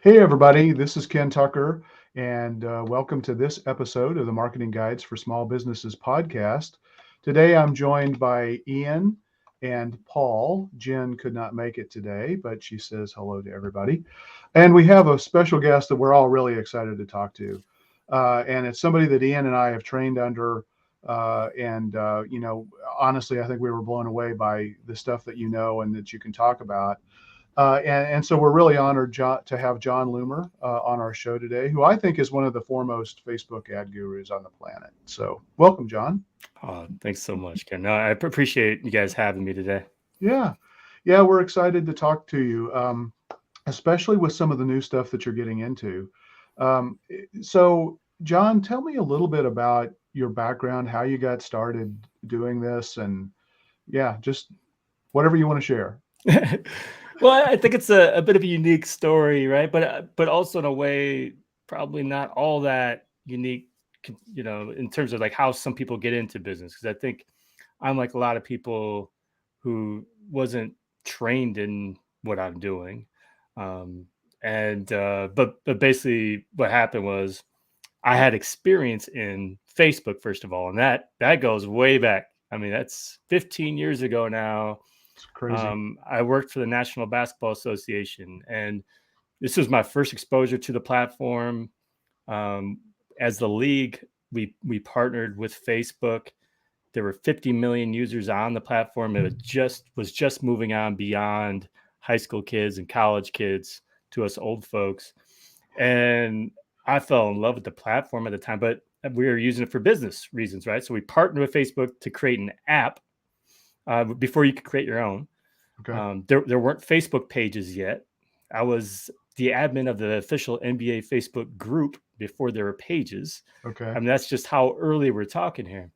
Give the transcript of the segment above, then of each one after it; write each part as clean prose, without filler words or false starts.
Hey, everybody, this is Ken Tucker, and welcome to this episode of the Marketing Guides for Small Businesses podcast. Today, I'm joined by Ian and Paul. Jen could not make it today, but she says hello to everybody. And we have a special guest that we're all really excited to talk to. And it's somebody that Ian and I have trained under. Honestly, I think we were blown away by the stuff that you know and that you can talk about. And so we're really honored to have John Loomer on our show today, who I think is one of the foremost Facebook ad gurus on the planet. So welcome, John. Oh, thanks so much, Ken. No, I appreciate you guys having me today. Yeah. Yeah, we're excited to talk to you, especially with some of the new stuff that you're getting into. So, John, tell me a little bit about your background, how you got started doing this, and yeah, just whatever you want to share. Well, I think it's a bit of a unique story, right? But also in a way, probably not all that unique, in terms of like how some people get into business. Because I think I'm like a lot of people who wasn't trained in what I'm doing, but basically what happened was I had experience in Facebook first of all, and that goes way back. I mean, that's 15 years ago now. It's crazy. I worked for the National Basketball Association, and this was my first exposure to the platform. Um, as the league, we partnered with Facebook. There were 50 million users on the platform. It was just moving on beyond high school kids and college kids to us old folks, and I fell in love with the platform at the time. But we were using it for business reasons, right? So we partnered with Facebook to create an app before you could create your own. Okay. There weren't Facebook pages yet. I was the admin of the official NBA Facebook group before there were pages. Okay. I mean, that's just how early we're talking here.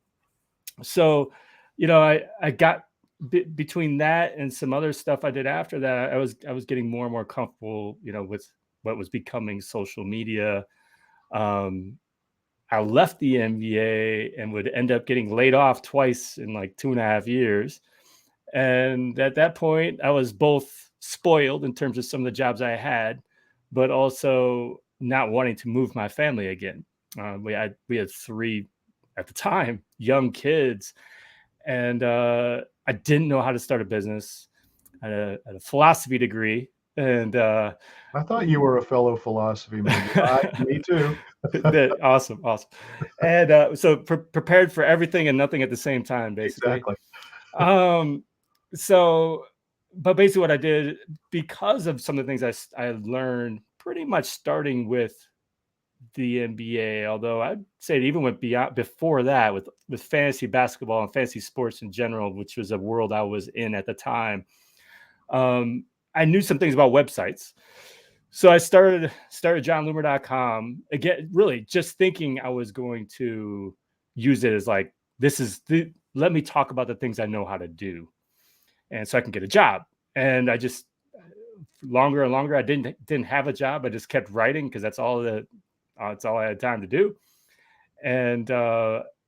So, I got between that and some other stuff I did after that, I was getting more and more comfortable, with what was becoming social media. Um, I left the NBA and would end up getting laid off twice in like 2.5 years. And at that point, I was both spoiled in terms of some of the jobs I had, but also not wanting to move my family again. We had three at the time young kids, and I didn't know how to start a business. I had a philosophy degree, and I thought you were a fellow philosophy major. Me too. awesome, awesome. And so prepared for everything and nothing at the same time, basically. Exactly. Um, so, but basically, what I did because of some of the things I learned, pretty much starting with the NBA, although I'd say it even went beyond before that with fantasy basketball and fantasy sports in general, which was a world I was in at the time. I knew some things about websites. So I started johnloomer.com again, really just thinking I was going to use it as like, let me talk about the things I know how to do. And so I can get a job. And I just longer and longer, I didn't have a job. I just kept writing because that's all I had time to do. And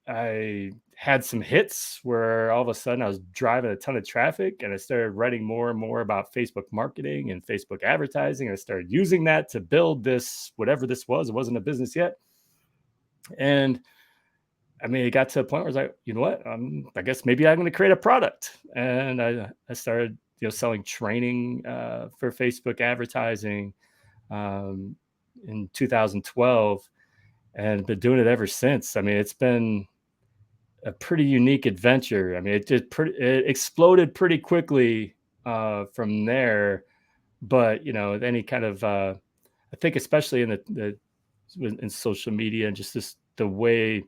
I had some hits where all of a sudden I was driving a ton of traffic, and I started writing more and more about Facebook marketing and Facebook advertising. I started using that to build this, whatever this was. It wasn't a business yet. And I mean, it got to a point where I was like, you know what? I guess maybe I'm going to create a product. And I started, selling training for Facebook advertising in 2012, and been doing it ever since. I mean, it's been a pretty unique adventure. I mean, it exploded pretty quickly from there. But any kind of I think especially in social media and just the way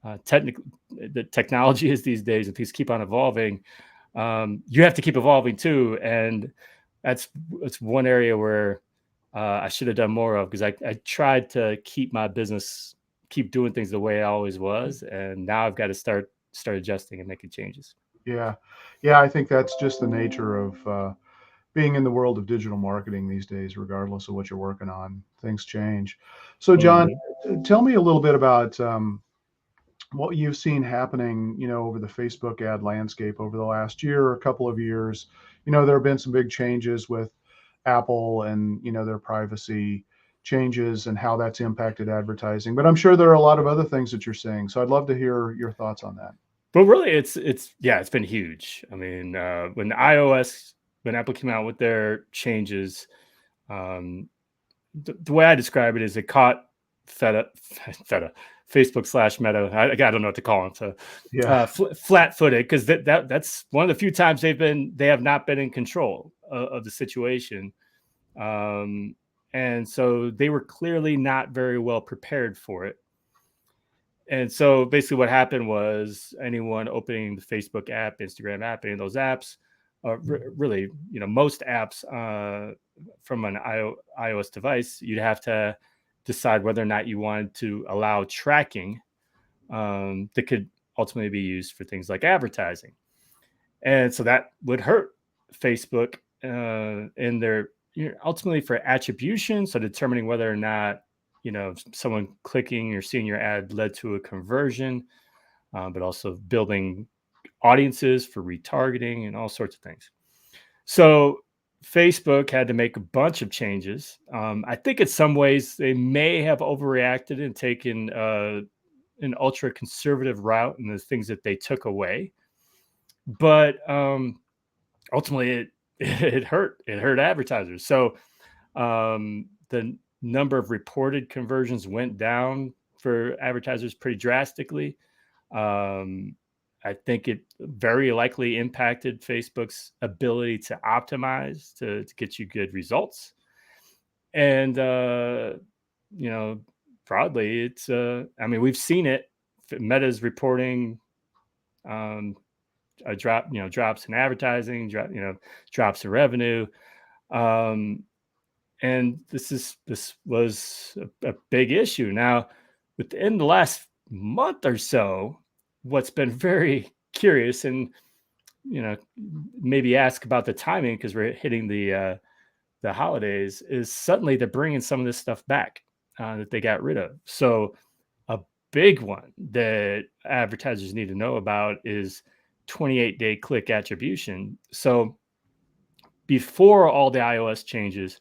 the technology is these days, and things keep on evolving. You have to keep evolving too, and that's one area where I should have done more of, because I tried to keep doing things the way I always was, and now I've got to start adjusting and making changes. Yeah. Yeah. I think that's just the nature of being in the world of digital marketing these days, regardless of what you're working on. Things change. So, John, Mhm. tell me a little bit about what you've seen happening, over the Facebook ad landscape over the last year or a couple of years. There have been some big changes with Apple and, their privacy. changes and how that's impacted advertising. But I'm sure there are a lot of other things that you're saying. So I'd love to hear your thoughts on that. But really, it's been huge. I mean, when Apple came out with their changes, um, the way I describe it is it caught Feta, Feta, Facebook slash Meta. I don't know what to call them. So Yeah. flat-footed, because that's one of the few times they have not been in control of the situation, and so they were clearly not very well prepared for it. And so basically what happened was anyone opening the Facebook app, Instagram app, any of those apps, really, most apps from an iOS device, you'd have to decide whether or not you wanted to allow tracking that could ultimately be used for things like advertising. And so that would hurt Facebook in their, ultimately for attribution. So determining whether or not, someone clicking or seeing your ad led to a conversion, but also building audiences for retargeting and all sorts of things. So Facebook had to make a bunch of changes. I think in some ways they may have overreacted and taken an ultra conservative route in the things that they took away. But ultimately, it hurt. It hurt advertisers. So the number of reported conversions went down for advertisers pretty drastically. I think it very likely impacted Facebook's ability to optimize to get you good results. And broadly, it's I mean, we've seen it. Meta's reporting um, a drop, drops in advertising, drops in revenue. Um, and this was a big issue. Now, within the last month or so, what's been very curious, and maybe ask about the timing because we're hitting the holidays, is suddenly they're bringing some of this stuff back that they got rid of. So a big one that advertisers need to know about is 28-day click attribution. So before all the iOS changes,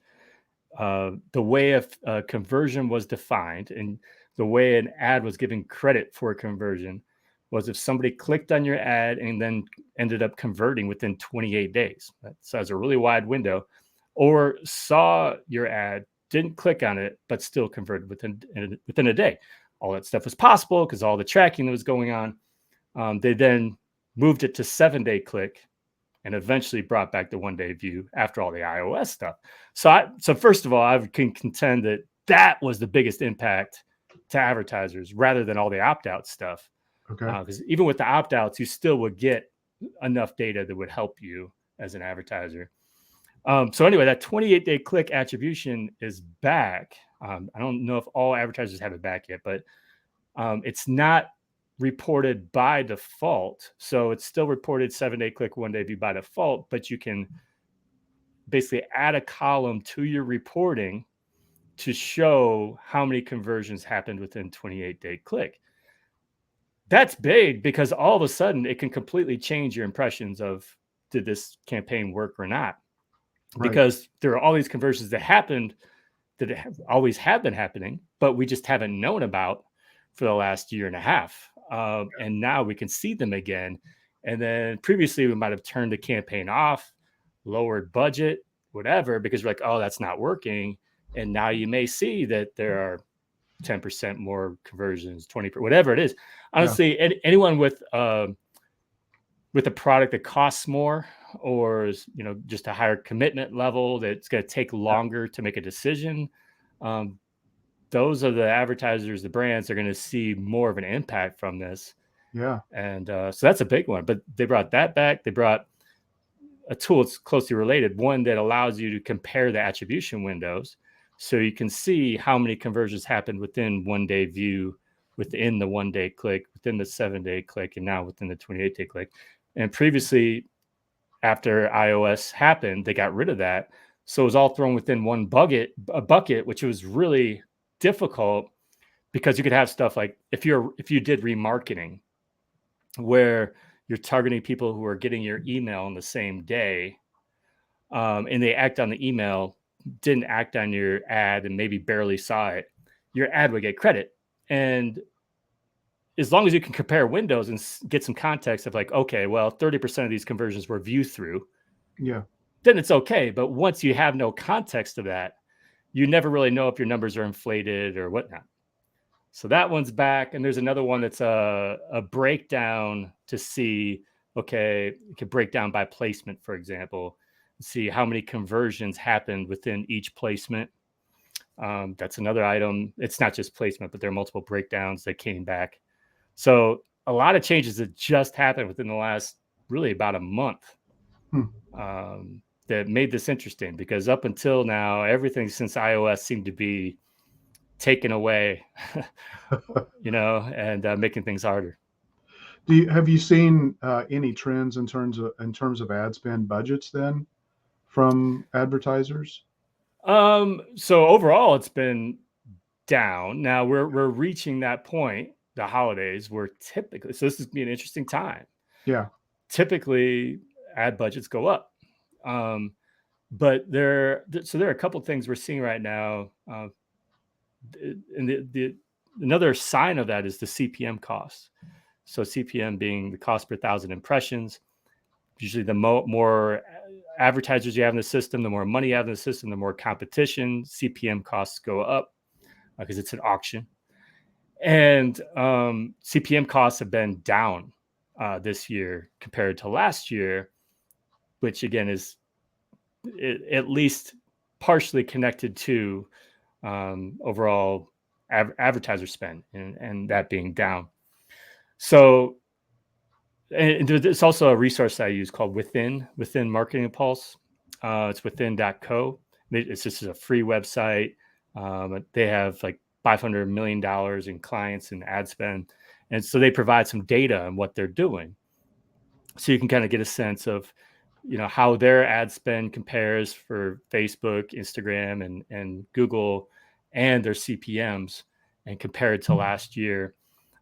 the way a conversion was defined and the way an ad was given credit for a conversion was if somebody clicked on your ad and then ended up converting within 28 days. So that's a really wide window, or saw your ad, didn't click on it, but still converted within a day. All that stuff was possible because all the tracking that was going on. They then moved it to 7-day click and eventually brought back the 1-day view after all the iOS stuff. So first of all, I can contend that that was the biggest impact to advertisers rather than all the opt-out stuff. Okay. Because even with the opt-outs, you still would get enough data that would help you as an advertiser. So anyway, that 28-day click attribution is back. I don't know if all advertisers have it back yet, but it's not reported by default. So it's still reported 7-day click, 1-day view by default, but you can basically add a column to your reporting to show how many conversions happened within 28-day click. That's big because all of a sudden it can completely change your impressions of, did this campaign work or not? Right. Because there are all these conversions that happened that always have been happening, but we just haven't known about for the last year and a half. And now we can see them again. And then previously we might have turned the campaign off, lowered budget, whatever, because we're like, oh, that's not working. And now you may see that there are 10% more conversions, 20%, whatever it is. Honestly, anyone with a product that costs more, or is, just a higher commitment level that's going to take longer to make a decision, those are the advertisers, the brands are going to see more of an impact from this. Yeah. And so that's a big one. But they brought that back. They brought a tool that's closely related, one that allows you to compare the attribution windows, so you can see how many conversions happened within 1-day view, within the 1-day click, within the 7-day click, and now within the 28-day click. And previously, after iOS happened, they got rid of that. So it was all thrown within one bucket, which was really difficult because you could have stuff like if you did remarketing, where you're targeting people who are getting your email on the same day, and they act on the email didn't act on your ad and maybe barely saw it, your ad would get credit. And as long as you can compare windows and get some context of like, okay, well, 30% of these conversions were view through, Yeah. then it's okay. But once you have no context of that, you never really know if your numbers are inflated or whatnot. So that one's back. And there's another one that's a breakdown to see, okay, you can break down by placement, for example, see how many conversions happened within each placement. That's another item. It's not just placement, but there are multiple breakdowns that came back. So a lot of changes that just happened within the last really about a month that made this interesting, because up until now, everything since iOS seemed to be taken away, and making things harder. Have you seen any trends in terms of ad spend budgets then from advertisers? So overall, it's been down. Now we're reaching that point, the holidays, where typically, so this is gonna be an interesting time. Yeah. Typically, ad budgets go up. But there are a couple of things we're seeing right now. And another sign of that is the CPM cost. So CPM being the cost per thousand impressions. Usually the more advertisers you have in the system, the more money you have in the system, the more competition, CPM costs go up because it's an auction. And CPM costs have been down this year compared to last year, which again is at least partially connected to overall advertiser spend and that being down. So, and there's also a resource I use called Within Marketing Pulse. It's within.co. It's just a free website. They have like $500 million in clients and ad spend. And so they provide some data on what they're doing. So you can kind of get a sense of, how their ad spend compares for Facebook, Instagram, and Google, and their CPMs, and compared to last year.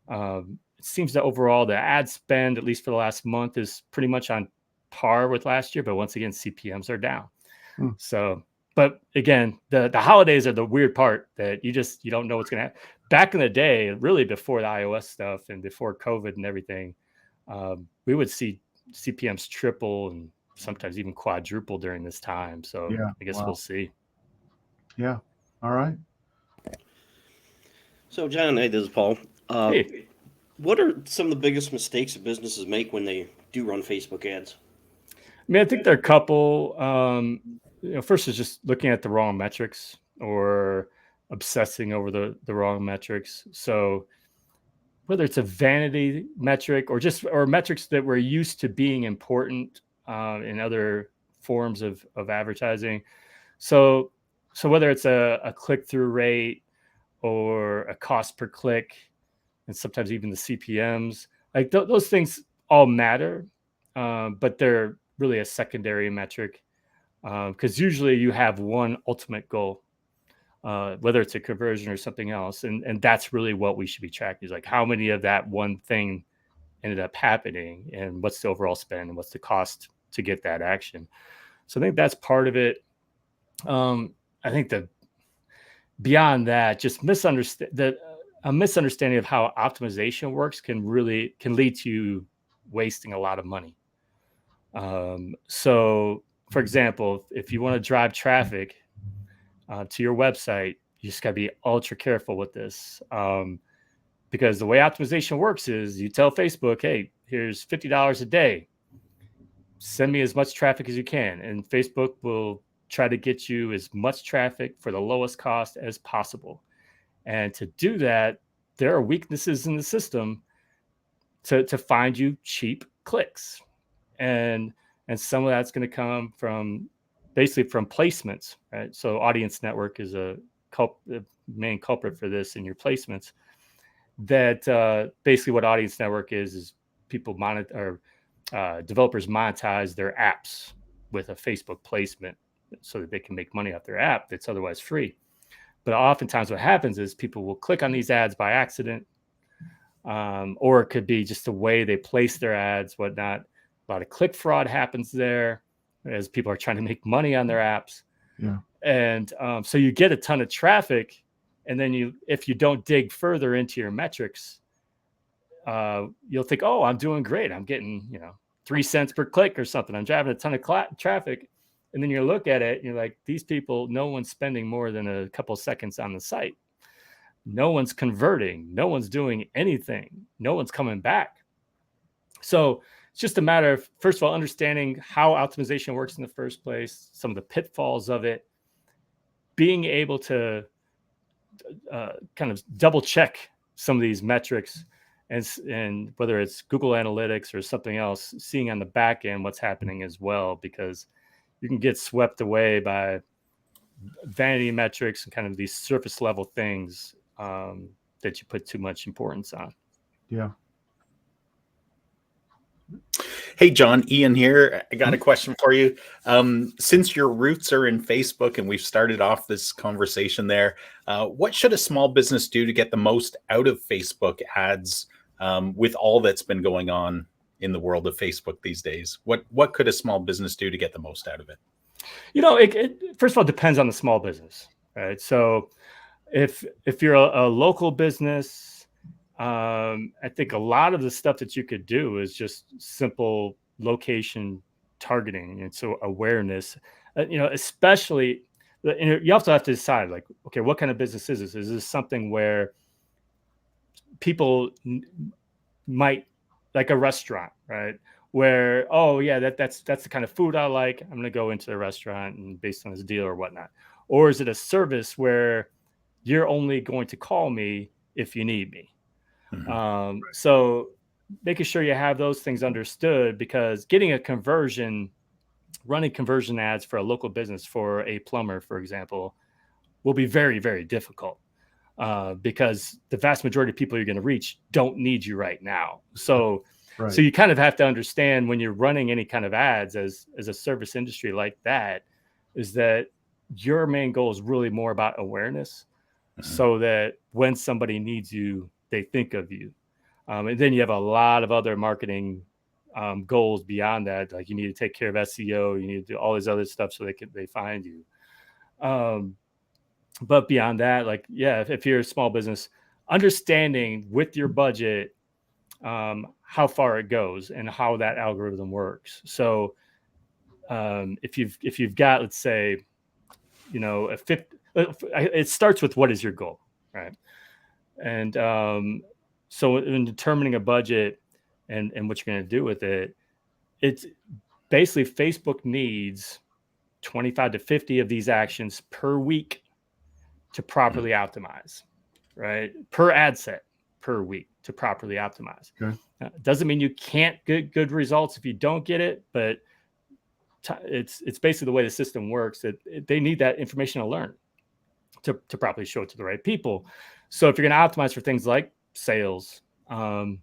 It seems that overall the ad spend, at least for the last month, is pretty much on par with last year. But once again, CPMs are down. Hmm. So, but again, the holidays are the weird part that you don't know what's going to happen. Back in the day, really before the iOS stuff and before COVID and everything, we would see CPMs triple and sometimes even quadruple during this time. So Yeah. I guess Wow. we'll see. Yeah. All right. So, John, hey, this is Paul. Hey, What are some of the biggest mistakes that businesses make when they do run Facebook ads? I mean, I think there are a couple. First is just looking at the wrong metrics or obsessing over the wrong metrics. So whether it's a vanity metric or metrics that were used to being important in other forms of advertising. So whether it's a click-through rate or a cost per click, and sometimes even the CPMs, like those things all matter, but they're really a secondary metric because usually you have one ultimate goal, whether it's a conversion or something else, and that's really what we should be tracking, is like how many of that one thing ended up happening, and what's the overall spend, and what's the cost to get that action. So I think that's part of it. I think that beyond that, just a misunderstanding of how optimization works can lead to wasting a lot of money. So, for example, if you want to drive traffic to your website, you just got to be ultra careful with this, because the way optimization works is you tell Facebook, "Hey, here's $50 a day. Send me as much traffic as you can," and Facebook will try to get you as much traffic for the lowest cost as possible. And to do that, there are weaknesses in the system to find you cheap clicks. And some of that's going to come from basically from placements, right? So audience network is the main culprit for this in your placements. That basically what audience network is people developers monetize their apps with a Facebook placement so that they can make money off their app that's otherwise free. But oftentimes what happens is people will click on these ads by accident, or it could be just the way they place their ads, whatnot. A lot of click fraud happens there as people are trying to make money on their apps. Yeah. And so you get a ton of traffic, and then if you don't dig further into your metrics, you'll think, oh, I'm doing great. I'm getting 3 cents per click or something. I'm driving a ton of traffic. And then you look at it and you're like, these people, no one's spending more than a couple seconds on the site. No one's converting. No one's doing anything. No one's coming back. So it's just a matter of, first of all, understanding how optimization works in the first place, some of the pitfalls of it, being able to kind of double check some of these metrics, and whether it's Google Analytics or something else, seeing on the back end what's happening as well, because you can get swept away by vanity metrics and kind of these surface level things that you put too much importance on. Yeah. Hey, John, Ian here. I got a question for you. Since your roots are in Facebook and we've started off this conversation there, what should a small business do to get the most out of Facebook ads with all that's been going on in the world of Facebook these days? What could a small business do to get the most out of it? It first of all depends on the small business, right? So if you're a local business, I think a lot of the stuff that you could do is just simple location targeting, and so awareness. Especially you also have to decide, like, okay, what kind of business is this? Is this something where people might, like a restaurant, right? Where, oh yeah, that's the kind of food I like. I'm gonna go into the restaurant and based on this deal or whatnot. Or is it a service where you're only going to call me if you need me? Mm-hmm. So making sure you have those things understood, because getting a conversion, running conversion ads for a local business, for a plumber, for example, will be very, very difficult because the vast majority of people you're going to reach don't need you right now. So you kind of have to understand, when you're running any kind of ads as a service industry like that, is that your main goal is really more about awareness, so that when somebody needs you, they think of you. And then you have a lot of other marketing goals beyond that. Like, you need to take care of SEO, you need to do all this other stuff so they find you. But beyond that, like, yeah, if you're a small business, understanding with your budget how far it goes and how that algorithm works. So if you've got, let's say, it starts with, what is your goal, right? And so in determining a budget and what you're going to do with it, it's basically Facebook needs 25 to 50 of these actions per week to properly optimize, right? Per ad set per week to properly optimize. Okay. Doesn't mean you can't get good results if you don't get it, but it's basically the way the system works, that they need that information to learn to properly show it to the right people. So if you're going to optimize for things like sales, you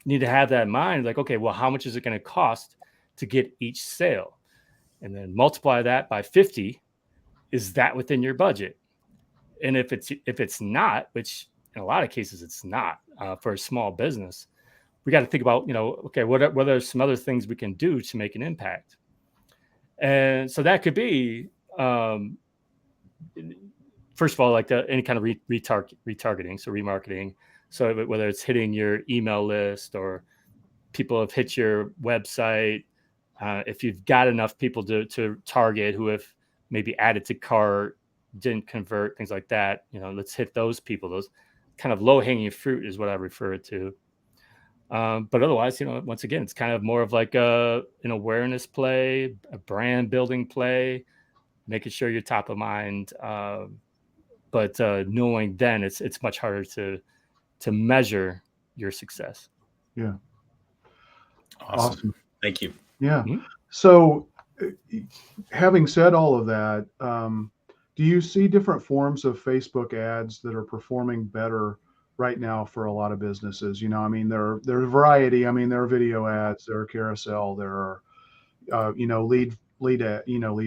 need to have that in mind. Like, okay, well, how much is it going to cost to get each sale? And then multiply that by 50. Is that within your budget? And if it's not, which in a lot of cases it's not, for a small business, we got to think about, okay, what are some other things we can do to make an impact? And so that could be, first of all, like any kind of retargeting, so remarketing. So whether it's hitting your email list, or people have hit your website, if you've got enough people to target who have maybe added to cart, didn't convert, things like that, let's hit those people. Those kind of low-hanging fruit is what I refer it to. But otherwise, once again, it's kind of more of like an awareness play, a brand building play, making sure you're top of mind. But knowing then it's much harder to measure your success. Yeah. Awesome. Thank you. Yeah. Mm-hmm. So having said all of that, do you see different forms of Facebook ads that are performing better right now for a lot of businesses? There are a variety. There are video ads, there are carousel, there are lead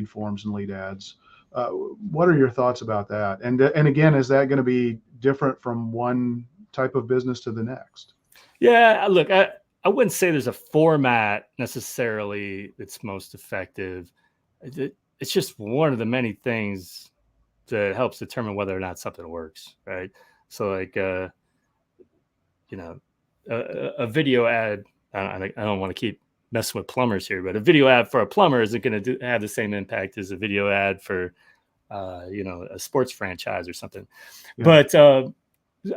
forms and lead ads. What are your thoughts about that? And again, is that going to be different from one type of business to the next? Yeah, look, I wouldn't say there's a format necessarily that's most effective. it's just one of the many things that helps determine whether or not something works, right? So like, a video ad, I don't want to keep messing with plumbers here, but a video ad for a plumber isn't going to have the same impact as a video ad for, a sports franchise or something. Yeah. But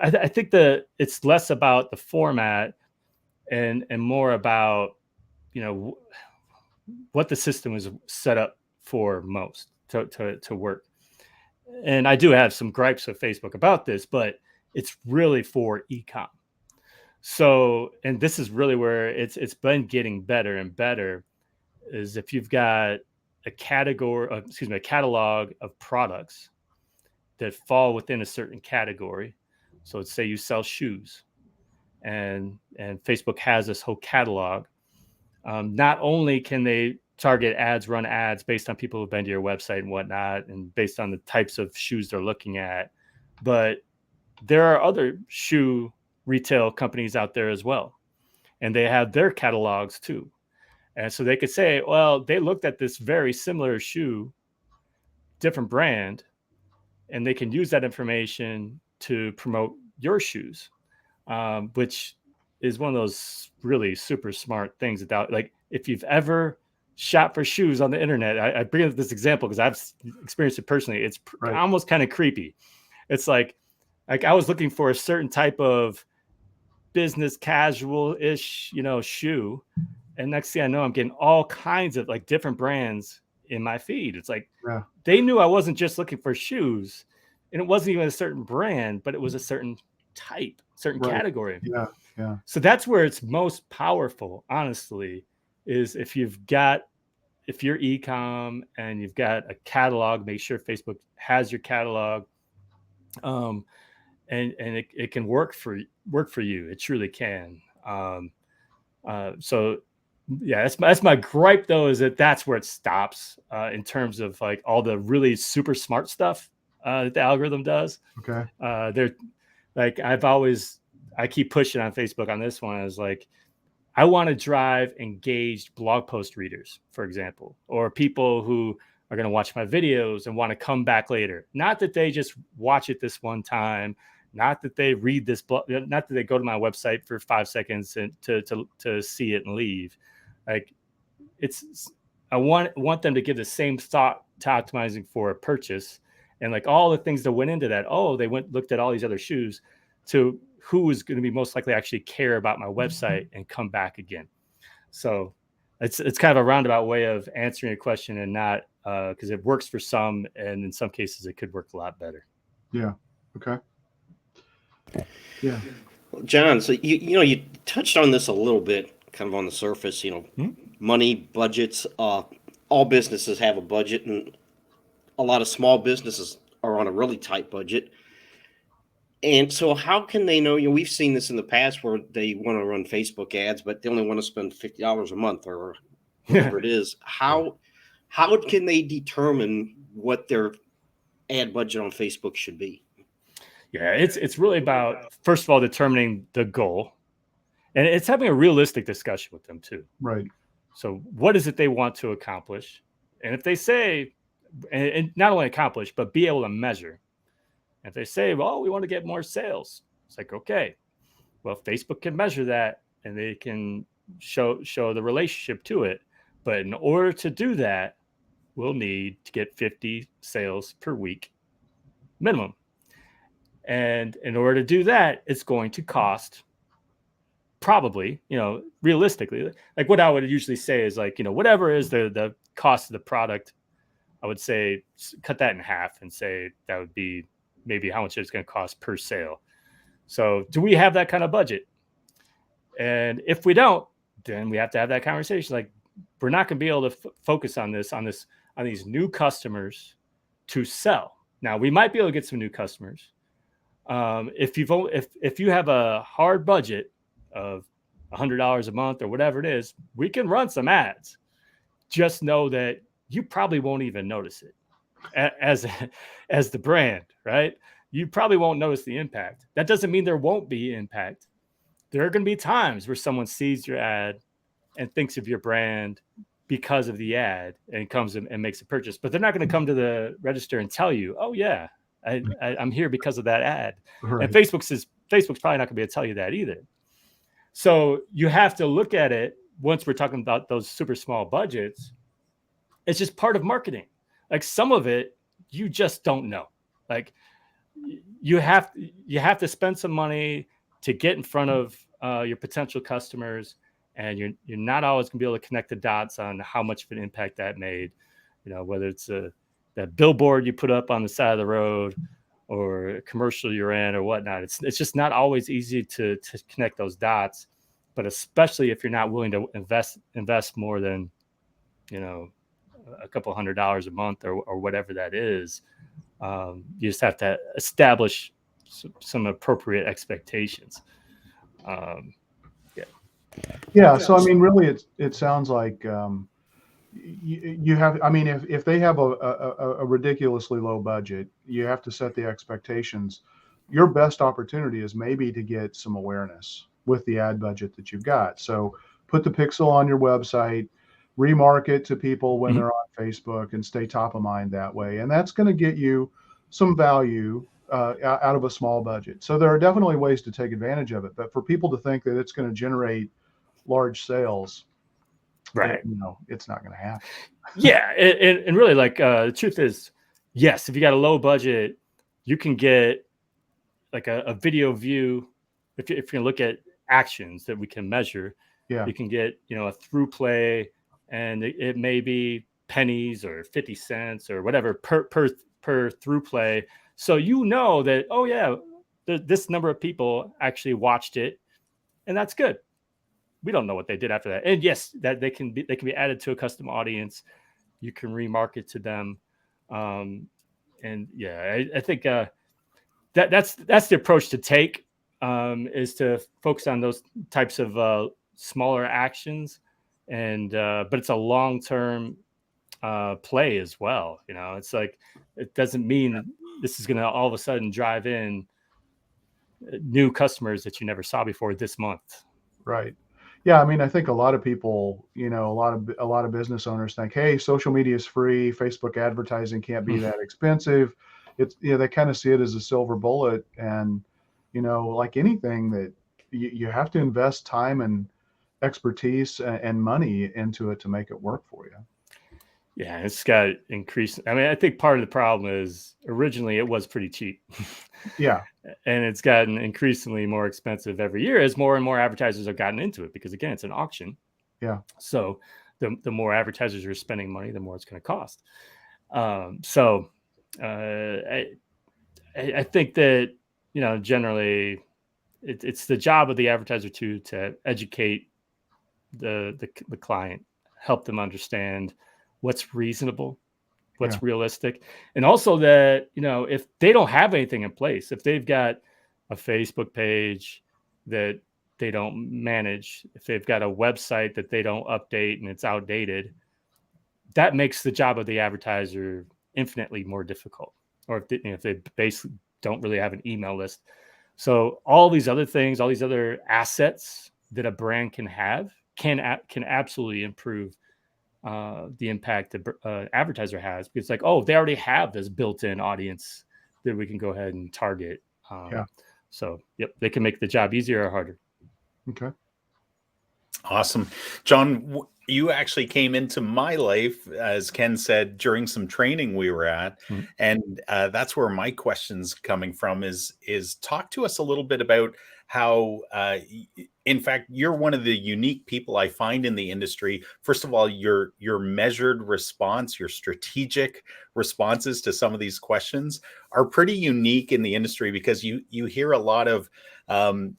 I think that it's less about the format and more about, what the system is set up for most to work. And I do have some gripes with Facebook about this, but it's really for e-com. So, and this is really where it's been getting better and better, is if you've got a catalog of products that fall within a certain category. So let's say you sell shoes, and Facebook has this whole catalog. Not only can they run ads based on people who've been to your website and whatnot, and based on the types of shoes they're looking at, but there are other shoe retail companies out there as well, and they have their catalogs too. And so they could say, well, they looked at this very similar shoe, different brand, and they can use that information to promote your shoes, which is one of those really super smart things about, like, if you've ever shop for shoes on the internet, I bring up this example because I've experienced it personally. It's almost kind of creepy. It's like I was looking for a certain type of business casual-ish, shoe, and next thing I know, I'm getting all kinds of like different brands in my feed. It's like they knew I wasn't just looking for shoes, and it wasn't even a certain brand, but it was a certain type, certain category. Yeah. So that's where it's most powerful, honestly, is if you're e-com and you've got a catalog, make sure Facebook has your catalog. And it can work for you. It truly can. So yeah, that's my gripe though, is that's where it stops in terms of like all the really super smart stuff that the algorithm does. Okay. They're like, I keep pushing on Facebook on this one. Is like, I want to drive engaged blog post readers, for example, or people who are going to watch my videos and want to come back later. Not that they just watch it this one time, not that they read this blog, not that they go to my website for 5 seconds and to see it and leave. Like, I want them to give the same thought to optimizing for a purchase, and like all the things that went into that. Oh, they looked at all these other shoes, to who is going to be most likely actually care about my website and come back again. So it's kind of a roundabout way of answering your question, and not because it works for some, and in some cases it could work a lot better. Yeah. Okay. Yeah. Well, John, so you touched on this a little bit, kind of on the surface. Money, budgets. All businesses have a budget, and a lot of small businesses are on a really tight budget. And so how can they know? We've seen this in the past where they want to run Facebook ads, but they only want to spend $50 a month or whatever it is. How can they determine what their ad budget on Facebook should be? Yeah, it's really about, first of all, determining the goal, and it's having a realistic discussion with them too. Right. So what is it they want to accomplish? And if they say, and not only accomplish, but be able to measure. If they say, well, we want to get more sales, it's like, okay, well, Facebook can measure that and they can show the relationship to it. But in order to do that, we'll need to get 50 sales per week minimum. And in order to do that, it's going to cost probably, realistically, like what I would usually say is like, whatever is the cost of the product, I would say cut that in half and say that would be maybe how much it's going to cost per sale. So do we have that kind of budget? And if we don't, then we have to have that conversation. Like, we're not going to be able to focus on these new customers to sell. Now we might be able to get some new customers. If you have a hard budget of $100 a month or whatever it is, we can run some ads. Just know that you probably won't even notice it as the brand, right? You probably won't notice the impact. That doesn't mean there won't be impact. There are going to be times where someone sees your ad and thinks of your brand because of the ad and comes and makes a purchase, but they're not going to come to the register and tell you, oh yeah, I'm here because of that ad. Right. And Facebook's probably not going to be able to tell you that either. So you have to look at it once we're talking about those super small budgets. It's just part of marketing. Like some of it, you just don't know. Like you have to spend some money to get in front of your potential customers, and you're not always gonna be able to connect the dots on how much of an impact that made. You know, whether it's that billboard you put up on the side of the road or a commercial you're in or whatnot. It's just not always easy to connect those dots, but especially if you're not willing to invest more than, you know, a couple $100 a month or whatever that is. You just have to establish some appropriate expectations. Yeah. So, I mean, really, it sounds like you have, I mean, if they have a ridiculously low budget, you have to set the expectations. Your best opportunity is maybe to get some awareness with the ad budget that you've got. So put the pixel on your website, remarket to people when they're on Facebook, and stay top of mind that way. And that's going to get you some value out of a small budget. So there are definitely ways to take advantage of it. But for people to think that it's going to generate large sales, Right. you know, it's not going to happen. Yeah. And really, like, the truth is, yes, if you got a low budget, you can get like a video view. If you're going to look at actions that we can measure, Yeah. you can get, you know, a through play, and it may be pennies or 50 cents or whatever per through play. So you know that, oh yeah, this number of people actually watched it, and that's good. We don't know what they did after that. And yes, that they can be added to a custom audience. You can remarket to them. And yeah, I think that's the approach to take, is to focus on those types of smaller actions. And but it's a long-term play as well. You know, it's like, it doesn't mean this is going to all of a sudden drive in new customers that you never saw before this month. Right. Yeah, I mean, I think a lot of people, you know, a lot of business owners think, hey, social media is free, Facebook advertising can't be that expensive. It's, you know, they kind of see it as a silver bullet, and, you know, like anything, that you have to invest time and expertise and money into it to make it work for you. Yeah, it's got increased. I mean, I think part of the problem is originally it was pretty cheap. Yeah. And it's gotten increasingly more expensive every year as more and more advertisers have gotten into it, because again, it's an auction. Yeah. So the more advertisers are spending money, the more it's going to cost. I think that, you know, generally it's the job of the advertiser to educate the client, help them understand what's reasonable, what's realistic. And also that, you know, if they don't have anything in place, if they've got a Facebook page that they don't manage, if they've got a website that they don't update and it's outdated, that makes the job of the advertiser infinitely more difficult. Or if they basically don't really have an email list. So all these other things, all these other assets that a brand can have can absolutely improve the impact the advertiser has, because it's like, oh, they already have this built-in audience that we can go ahead and target. So yep, they can make the job easier or harder. Okay. Awesome. John, you actually came into my life, as Ken said, during some training we were at. And that's where my question's coming from, is talk to us a little bit about how, in fact, you're one of the unique people I find in the industry. First of all, your measured response, your strategic responses to some of these questions are pretty unique in the industry, because you hear a lot of,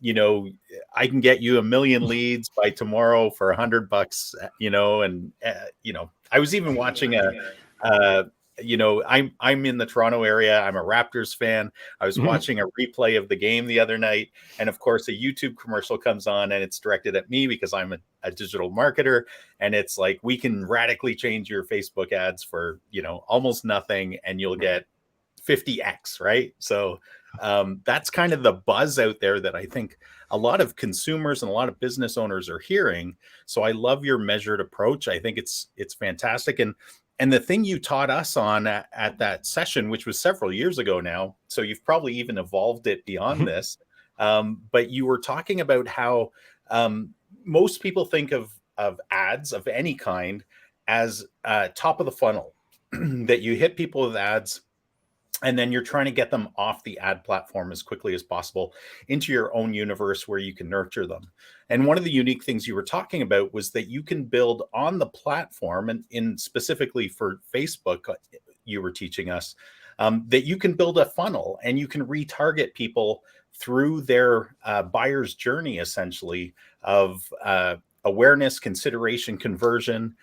you know, I can get you 1 million leads by tomorrow for $100, you know, and, you know, I was even watching you know, I'm in the Toronto area. I'm a Raptors fan. I was watching a replay of the game the other night, and of course a YouTube commercial comes on, and it's directed at me because I'm a digital marketer, and it's like, we can radically change your Facebook ads for, you know, almost nothing, and you'll get 50x, right? So that's kind of the buzz out there that I think a lot of consumers and a lot of business owners are hearing. So I love your measured approach. I think it's fantastic. And the thing you taught us on at that session, which was several years ago now, so you've probably even evolved it beyond this, but you were talking about how most people think of ads of any kind as top of the funnel, that you hit people with ads and then you're trying to get them off the ad platform as quickly as possible into your own universe where you can nurture them. And one of the unique things you were talking about was that you can build on the platform, and in specifically for Facebook, you were teaching us that you can build a funnel and you can retarget people through their buyer's journey, essentially, of awareness, consideration, conversion,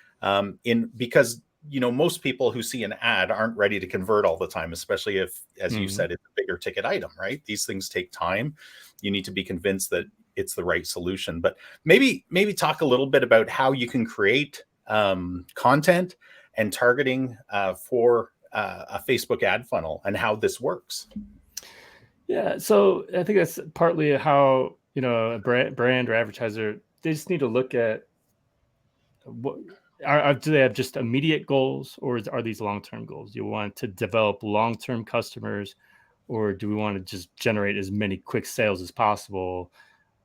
because most people who see an ad aren't ready to convert all the time, especially if, as you said, it's a bigger ticket item, right? These things take time. You need to be convinced that it's the right solution. But maybe talk a little bit about how you can create content and targeting for a Facebook ad funnel and how this works. Yeah, so I think that's partly how a brand or advertiser, they just need to look at what do they have just immediate goals, or are these long-term goals? Do you want to develop long-term customers, or do we want to just generate as many quick sales as possible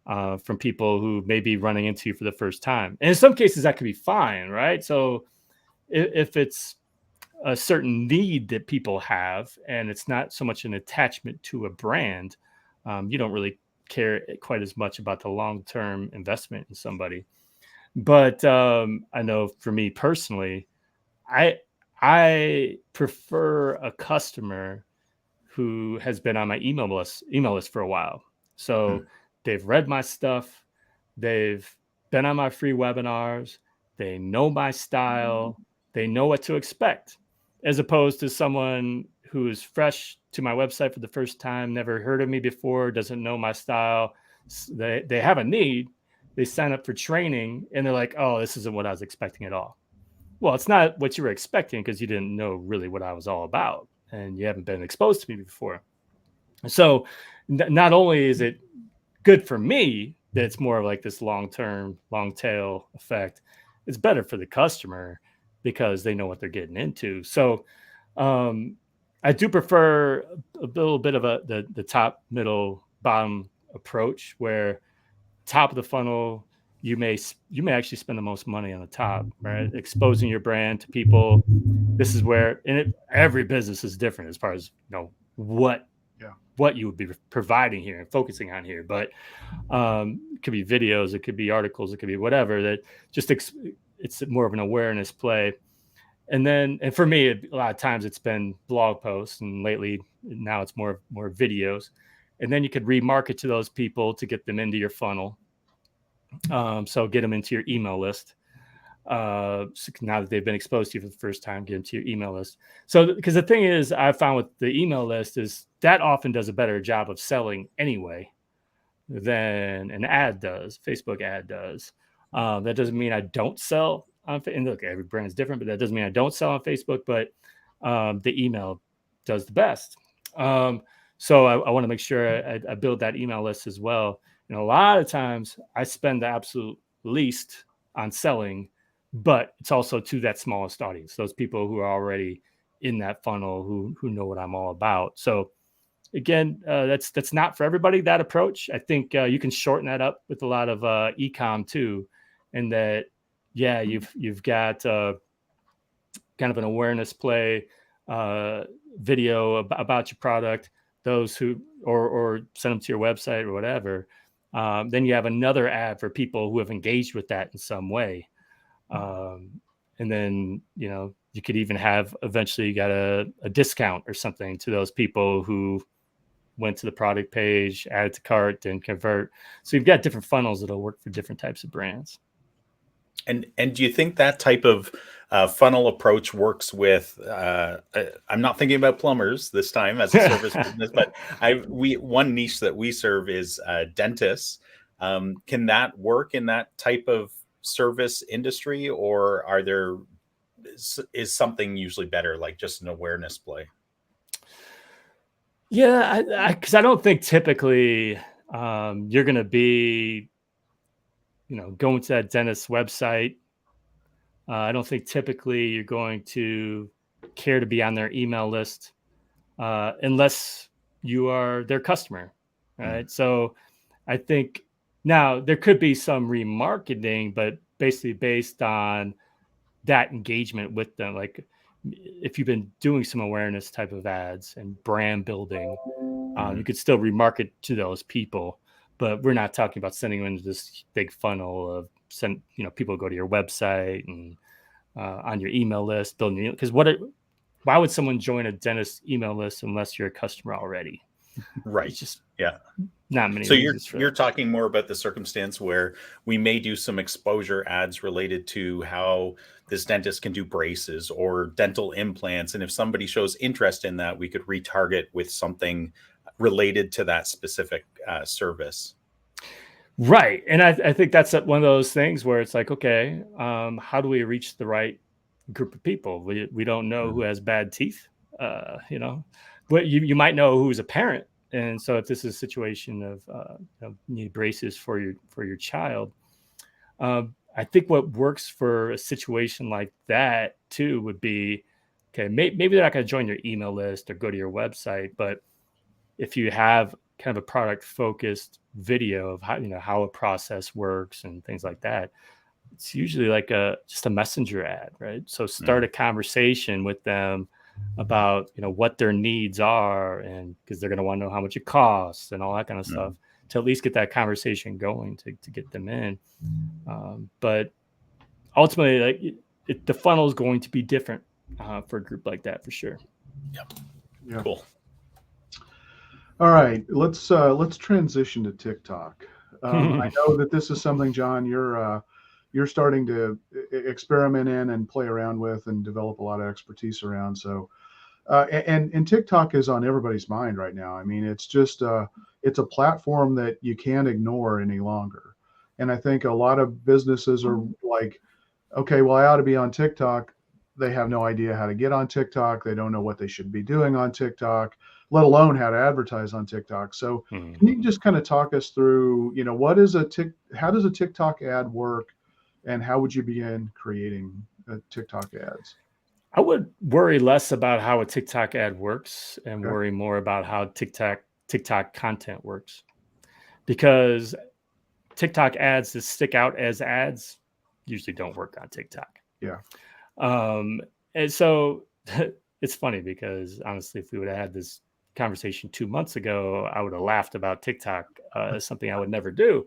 from people who may be running into you for the first time? And in some cases, that could be fine, right? So if it's a certain need that people have, and it's not so much an attachment to a brand, you don't really care quite as much about the long-term investment in somebody. But I know for me personally, I prefer a customer who has been on my email list for a while. So they've read my stuff, they've been on my free webinars, they know my style, they know what to expect, as opposed to someone who is fresh to my website for the first time, never heard of me before, doesn't know my style. They have a need. They sign up for training and they're like, oh, this isn't what I was expecting at all. Well, it's not what you were expecting because you didn't know really what I was all about and you haven't been exposed to me before. So not only is it good for me that it's more of like this long-term, long tail effect, it's better for the customer because they know what they're getting into. So I do prefer a little bit of the top, middle, bottom approach, where top of the funnel, you may actually spend the most money on the top, right? Exposing your brand to people. This is where, and every business is different as far as what you would be providing here and focusing on here. But it could be videos, it could be articles, it could be whatever. That just it's more of an awareness play. And for me, a lot of times it's been blog posts, and lately now it's more videos. And then you could remarket to those people to get them into your funnel. So get them into your email list. So now that they've been exposed to you for the first time, get them to your email list. So, because the thing is, I've found with the email list is that often does a better job of selling anyway than an ad does, Facebook ad does. That doesn't mean I don't sell on, and look, every brand is different, but that doesn't mean I don't sell on Facebook, but the email does the best. So I want to make sure I build that email list as well. And a lot of times I spend the absolute least on selling, but it's also to that smallest audience, those people who are already in that funnel, who know what I'm all about. So again, that's not for everybody, that approach. I think you can shorten that up with a lot of e-com too. And that, yeah, you've got kind of an awareness play, video about your product, those who, or send them to your website or whatever. Then you have another ad for people who have engaged with that in some way. And then, you could even have, eventually you got a discount or something to those people who went to the product page, added to cart, then convert. So you've got different funnels that'll work for different types of brands. And do you think that type of funnel approach works with? I'm not thinking about plumbers this time as a service business, but one niche that we serve is dentists. Can that work in that type of service industry, or is something usually better, like just an awareness play? Yeah, because I don't think typically You're going to be, going to that dentist's website. I don't think typically you're going to care to be on their email list unless you are their customer, right? So I think now there could be some remarketing, but basically based on that engagement with them. Like if you've been doing some awareness type of ads and brand building, you could still remarket to those people, but we're not talking about sending them into this big funnel of people go to your website and on your email list, building, because why would someone join a dentist email list unless you're a customer already? Right. It's just yeah. Not many. So you're talking more about the circumstance where we may do some exposure ads related to how this dentist can do braces or dental implants, and if somebody shows interest in that, we could retarget with something related to that specific service. Right, and I think that's one of those things where it's like, okay, how do we reach the right group of people? We don't know who has bad teeth, but you might know who's a parent. And so if this is a situation of need braces for your child, I think what works for a situation like that too would be, okay, maybe they're not going to join your email list or go to your website, but if you have kind of a product focused video of how a process works and things like that, it's usually like just a messenger ad, right? So start a conversation with them about what their needs are, and because they're going to want to know how much it costs and all that kind of stuff, to at least get that conversation going to get them in. But ultimately, like the funnel is going to be different for a group like that for sure. Yeah. Cool. All right, let's transition to TikTok. I know that this is something, John, you're starting to experiment in and play around with and develop a lot of expertise around. So, and TikTok is on everybody's mind right now. I mean, it's just it's a platform that you can't ignore any longer. And I think a lot of businesses are like, okay, well, I ought to be on TikTok. They have no idea how to get on TikTok. They don't know what they should be doing on TikTok, let alone how to advertise on TikTok. So can you just kind of talk us through, how does a TikTok ad work, and how would you begin creating TikTok ads? I would worry less about how a TikTok ad works and worry more about how TikTok content works, because TikTok ads that stick out as ads usually don't work on TikTok. Yeah. And so it's funny because honestly, if we would have had this conversation 2 months ago, I would have laughed about TikTok as something I would never do.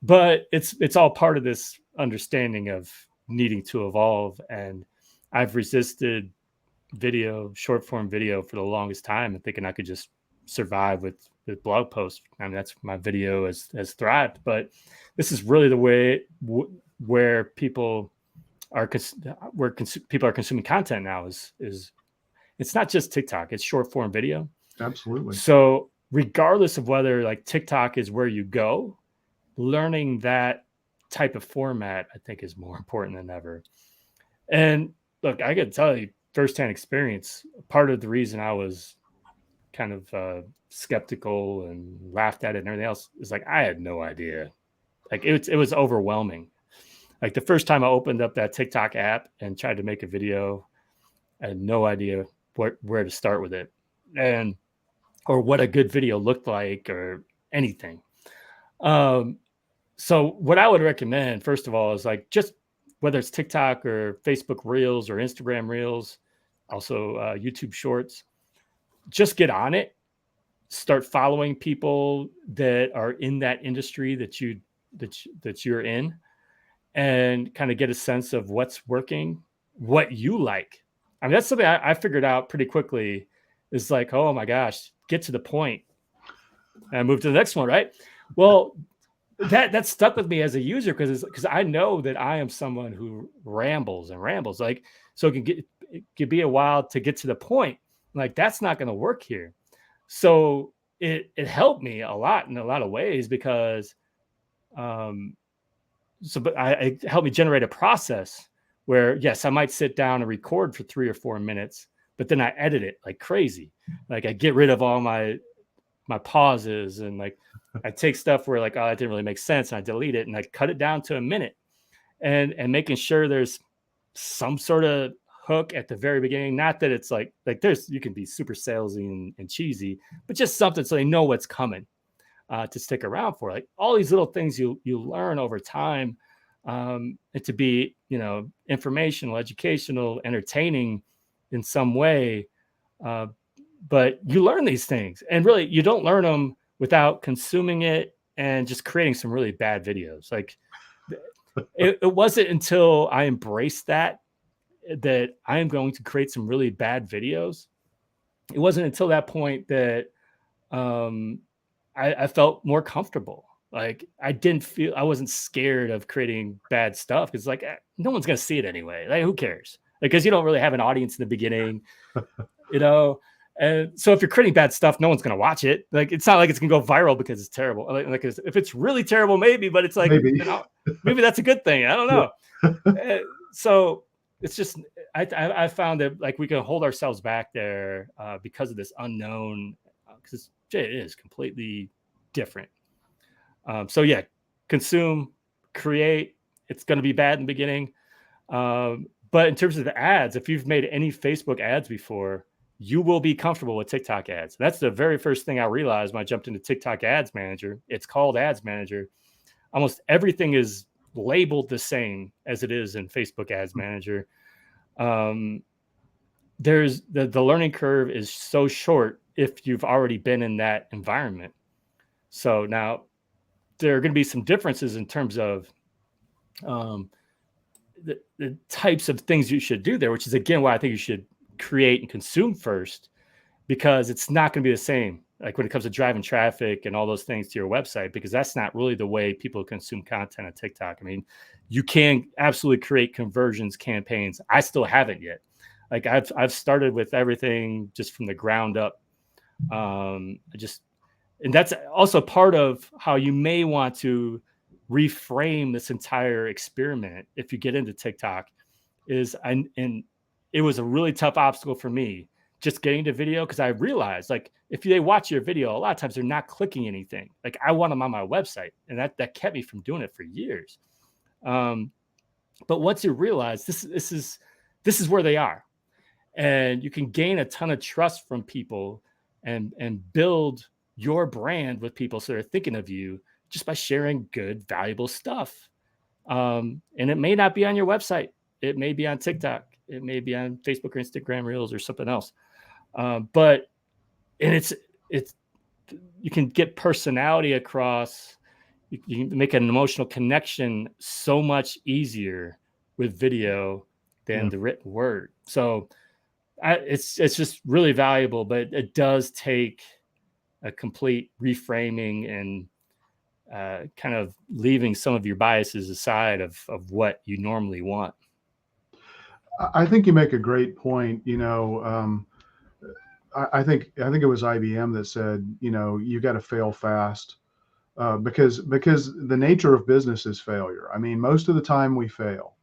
But it's all part of this understanding of needing to evolve. And I've resisted short form video for the longest time and thinking I could just survive with blog posts. I mean, that's my video has thrived, but this is really the way where people are consuming content now is it's not just TikTok, it's short form video. Absolutely. So regardless of whether like TikTok is where you go, learning that type of format, I think, is more important than ever. And look, I got to tell you, firsthand experience, part of the reason I was kind of skeptical and laughed at it and everything else is like, I had no idea. Like it was overwhelming. Like the first time I opened up that TikTok app and tried to make a video, I had no idea where to start with it, or what a good video looked like or anything. So what I would recommend, first of all, is like just whether it's TikTok or Facebook Reels or Instagram Reels, also YouTube Shorts, just get on it. Start following people that are in that industry that you're in, and kind of get a sense of what's working, what you like. I mean, that's something I figured out pretty quickly. Is like, oh my gosh, get to the point. And I moved to the next one, right? Well, that stuck with me as a user because I know that I am someone who rambles and rambles. Like, so it could be a while to get to the point. Like, that's not going to work here. So it helped me a lot in a lot of ways because it helped me generate a process where, yes, I might sit down and record for 3 or 4 minutes, but then I edit it like crazy. Like I get rid of all my pauses and like I take stuff where like, oh, that didn't really make sense, and I delete it and I cut it down to a minute, and making sure there's some sort of hook at the very beginning. Not that it's like there's, you can be super salesy and cheesy, but just something so they know what's coming to stick around for. Like all these little things you learn over time, and to be, informational, educational, entertaining in some way. But you learn these things, and really you don't learn them without consuming it and just creating some really bad videos. Like it wasn't until I embraced that I am going to create some really bad videos. It wasn't until that point that I felt more comfortable. Like I wasn't scared of creating bad stuff. It's like, no one's going to see it anyway. Like, who cares? Because you don't really have an audience in the beginning, And so if you're creating bad stuff, no one's going to watch it. Like, it's not like it's going to go viral because it's terrible. Like if it's really terrible, maybe, but it's like, maybe that's a good thing. I don't know. So it's just, I found that like we can hold ourselves back there because of this unknown, because it is completely different. So yeah, consume, create. It's going to be bad in the beginning. But in terms of the ads, if you've made any Facebook ads before, you will be comfortable with TikTok ads. That's the very first thing I realized when I jumped into TikTok Ads Manager. It's called Ads Manager. Almost everything is labeled the same as it is in Facebook Ads Manager. There's the learning curve is so short if you've already been in that environment. So now there are going to be some differences in terms of the types of things you should do there, which is again why I think you should create and consume first, because it's not going to be the same like when it comes to driving traffic and all those things to your website, because that's not really the way people consume content on TikTok. I mean, you can absolutely create conversions campaigns. I still haven't yet. Like I've started with everything just from the ground up. And that's also part of how you may want to reframe this entire experiment if you get into TikTok. And it was a really tough obstacle for me just getting to video, because I realized like if they watch your video, a lot of times they're not clicking anything. Like I want them on my website, and that kept me from doing it for years. But once you realize this is where they are, and you can gain a ton of trust from people and build your brand with people so they're thinking of you just by sharing good, valuable stuff. And it may not be on your website. It may be on TikTok. It may be on Facebook or Instagram Reels or something else. But it's you can get personality across. You can make an emotional connection so much easier with video than the written word. So it's just really valuable, but it does take a complete reframing and kind of leaving some of your biases aside of what you normally want. I think you make a great point. I think it was IBM that said, you got to fail fast because the nature of business is failure. I mean, most of the time we fail,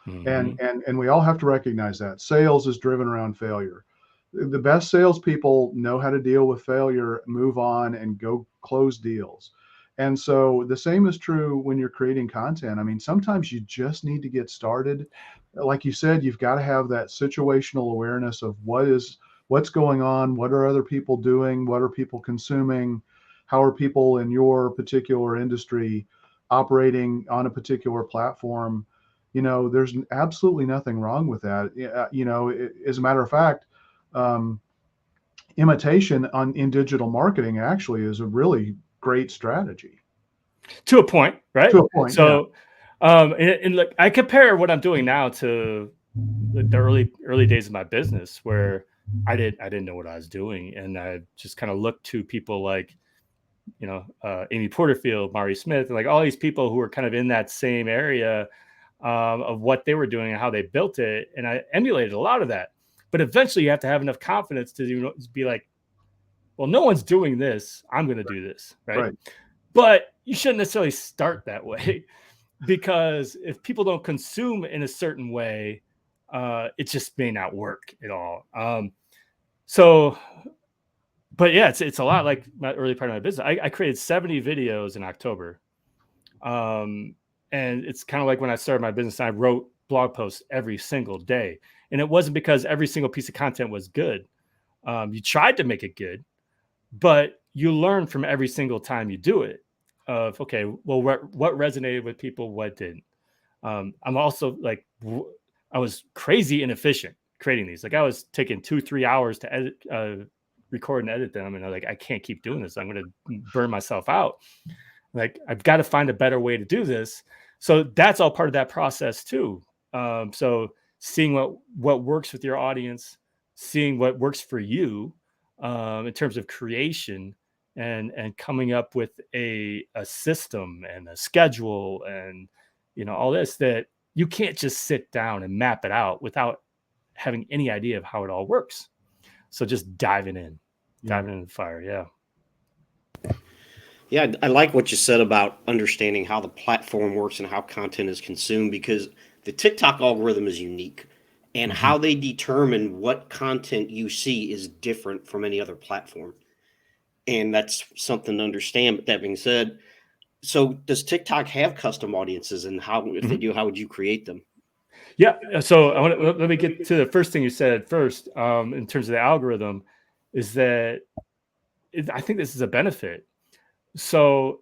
and we all have to recognize that sales is driven around failure. The best salespeople know how to deal with failure, move on, and go close deals. And so the same is true when you're creating content. I mean, sometimes you just need to get started. Like you said, you've got to have that situational awareness of what's going on, what are other people doing, what are people consuming, how are people in your particular industry operating on a particular platform. There's absolutely nothing wrong with that. As a matter of fact, imitation in digital marketing actually is a really great strategy to a point, right? To a point. So, and look, I compare what I'm doing now to the early days of my business, where I didn't know what I was doing, and I just kind of looked to people like, Amy Porterfield, Mari Smith, and like all these people who were kind of in that same area of what they were doing and how they built it, and I emulated a lot of that. But eventually, you have to have enough confidence to be like, well, no one's doing this. I'm going to do this, right? But you shouldn't necessarily start that way, because if people don't consume in a certain way, it just may not work at all. So but yeah, it's a lot like my early part of my business. I created 70 videos in October. And it's kind of like when I started my business, I wrote blog posts every single day. And it wasn't because every single piece of content was good. You tried to make it good, but you learn from every single time you do it of, okay, well, what resonated with people, what didn't. I'm also like, I was crazy inefficient creating these. Like I was taking 2-3 hours to edit, record and edit them. And I'm like, I can't keep doing this. I'm going to burn myself out. Like I've got to find a better way to do this. So that's all part of that process too. So seeing what works with your audience, seeing what works for you in terms of creation, and coming up with a system and a schedule and all this, that you can't just sit down and map it out without having any idea of how it all works. So just diving in the fire. Yeah. Yeah, I like what you said about understanding how the platform works and how content is consumed, because the TikTok algorithm is unique, and how they determine what content you see is different from any other platform. And that's something to understand. But that being said, so does TikTok have custom audiences, and how, if they do, how would you create them? Yeah. So let me get to the first thing you said first, in terms of the algorithm, is that I think this is a benefit. So,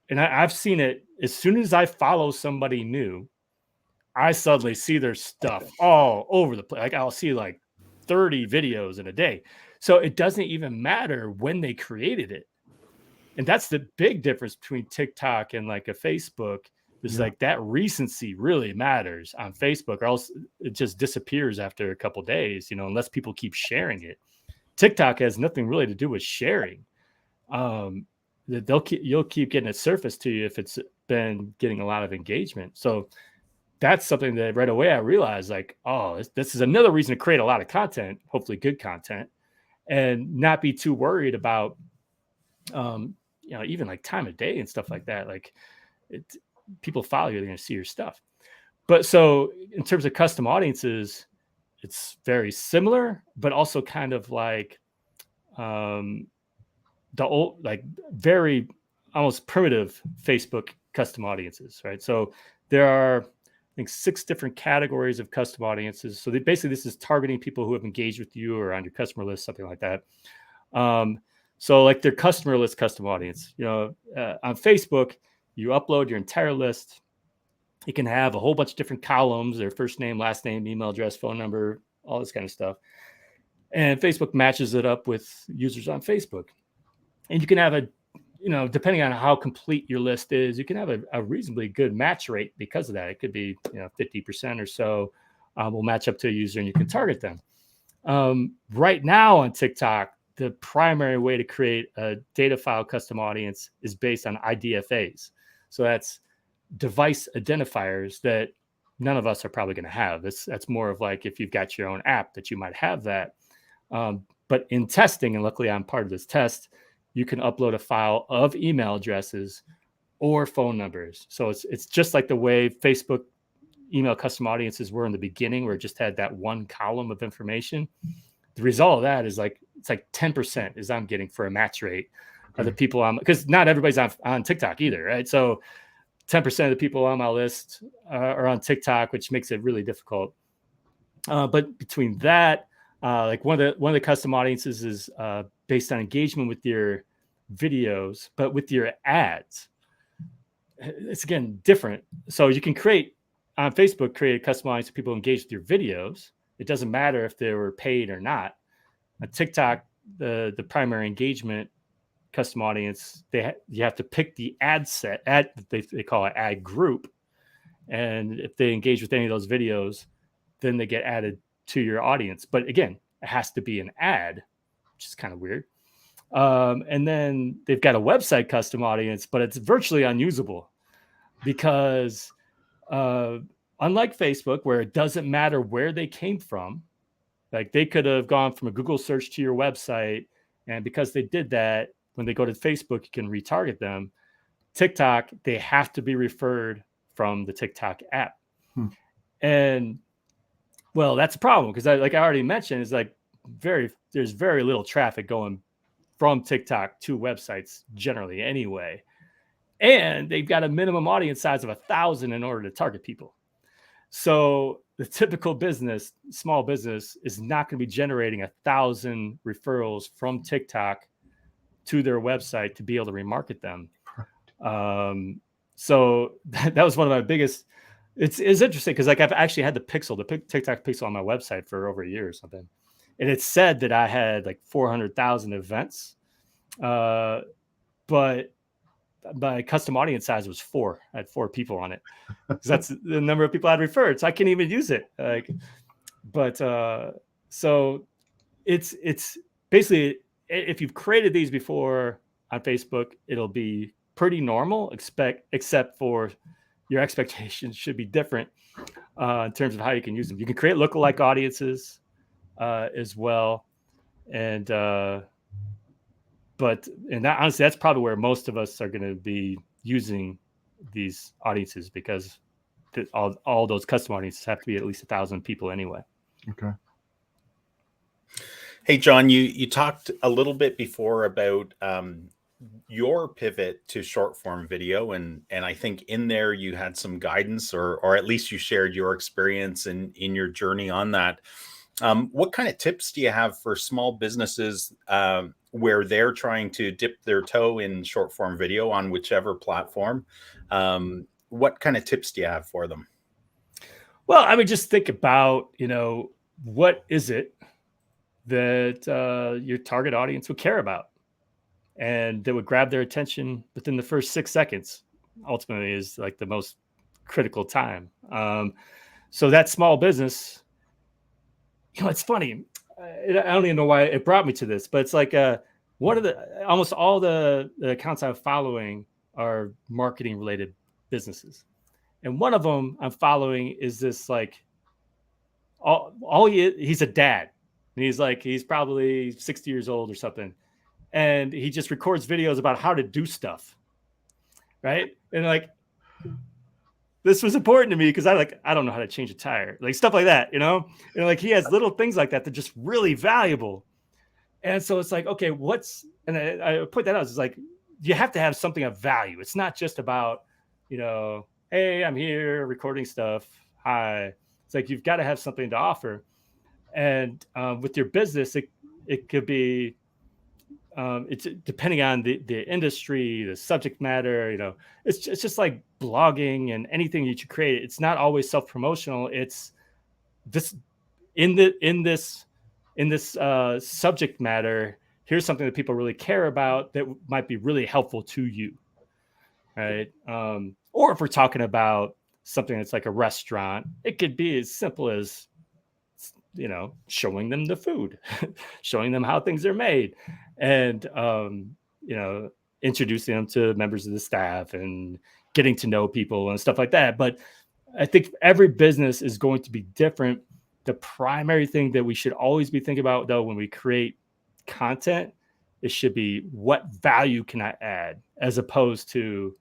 and I've seen it as soon as I follow somebody new, I suddenly see their stuff all over the place. Like I'll see like 30 videos in a day. So it doesn't even matter when they created it. And that's the big difference between TikTok and like a Facebook. Is like that recency really matters on Facebook, or else it just disappears after a couple of days, unless people keep sharing it. TikTok has nothing really to do with sharing. You'll keep getting it surfaced to you if it's been getting a lot of engagement. So that's something that right away I realized, like, oh, this is another reason to create a lot of content, hopefully good content, and not be too worried about, even like time of day and stuff like that. Like people follow you, they're going to see your stuff. But so in terms of custom audiences, it's very similar, but also kind of like the old, like very almost primitive Facebook custom audiences, right? So there are, I think, 6 different categories of custom audiences. So basically this is targeting people who have engaged with you or on your customer list, something like that. So like their customer list custom audience, on Facebook, you upload your entire list. It can have a whole bunch of different columns, their first name, last name, email address, phone number, all this kind of stuff. And Facebook matches it up with users on Facebook. And you can have depending on how complete your list is, you can have a reasonably good match rate because of that. It could be, 50% or so will match up to a user and you can target them. Right now on TikTok, the primary way to create a data file custom audience is based on IDFAs. So that's device identifiers that none of us are probably going to have. That's more of like if you've got your own app that you might have that. But in testing, and luckily I'm part of this test, you can upload a file of email addresses or phone numbers. So it's just like the way Facebook email custom audiences were in the beginning, where it just had that one column of information. The result of that is like, it's like 10% is I'm getting for a match rate of the people on, because not everybody's on TikTok either, right? So 10% of the people on my list are on TikTok, which makes it really difficult. But between that, like one of the custom audiences is based on engagement with your videos, but with your ads, it's again different. So you can create on Facebook, create a custom audience of people who engage with your videos. It doesn't matter if they were paid or not. On TikTok, the primary engagement custom audience, you have to pick the ad set, they call it ad group, and if they engage with any of those videos, then they get added to your audience. But again, it has to be an ad, which is kind of weird. And then they've got a website custom audience, but it's virtually unusable because unlike Facebook, where it doesn't matter where they came from, like they could have gone from a Google search to your website, and because they did that, when they go to Facebook, you can retarget them. TikTok, they have to be referred from the TikTok app. And well, that's a problem because like I already mentioned, is like there's very little traffic going from TikTok to websites generally anyway. And they've got a minimum audience size of 1,000 in order to target people. So the typical business, small business, is not going to be generating 1,000 referrals from TikTok to their website to be able to remarket them. So that was one of my biggest. It's interesting because like I've actually had the TikTok pixel on my website for over a year or something, and it said that I had like 400,000 events, but my custom audience size was 4. I had 4 people on it because that's the number of people I'd referred. So I can't even use it. So it's basically, if you've created these before on Facebook, it'll be pretty normal, except for your expectations should be different in terms of how you can use them. You can create lookalike audiences as well. And honestly, that's probably where most of us are going to be using these audiences, because all those custom audiences have to be at least 1,000 people anyway. Okay. Hey, John, you talked a little bit before about your pivot to short form video, and I think in there you had some guidance, or at least you shared your experience in your journey on that. What kind of tips do you have for small businesses where they're trying to dip their toe in short form video on whichever platform? What kind of tips do you have for them? Well, I would just think about, what is it that your target audience would care about and that would grab their attention within the first 6 seconds, ultimately is like the most critical time. So that small business, it's funny. I don't even know why it brought me to this, but it's like almost all the accounts I'm following are marketing related businesses. And one of them I'm following is this like, he's a dad. And he's probably 60 years old or something. And he just records videos about how to do stuff. Right. And like, this was important to me because I don't know how to change a tire, like stuff like that, and like he has little things like that just really valuable. And so it's like, okay, and I point that out. It's like, you have to have something of value. It's not just about, hey, I'm here recording stuff. Hi. It's like, you've got to have something to offer. And with your business, it could be, it's depending on the industry, the subject matter, it's just like blogging and anything that you create. It's not always self-promotional. It's this in this subject matter. Here's something that people really care about that might be really helpful to you. Right. Or if we're talking about something that's like a restaurant, it could be as simple as, showing them the food, showing them how things are made, and, introducing them to members of the staff and getting to know people and stuff like that. But I think every business is going to be different. The primary thing that we should always be thinking about, though, when we create content, it should be, what value can I add, as opposed to,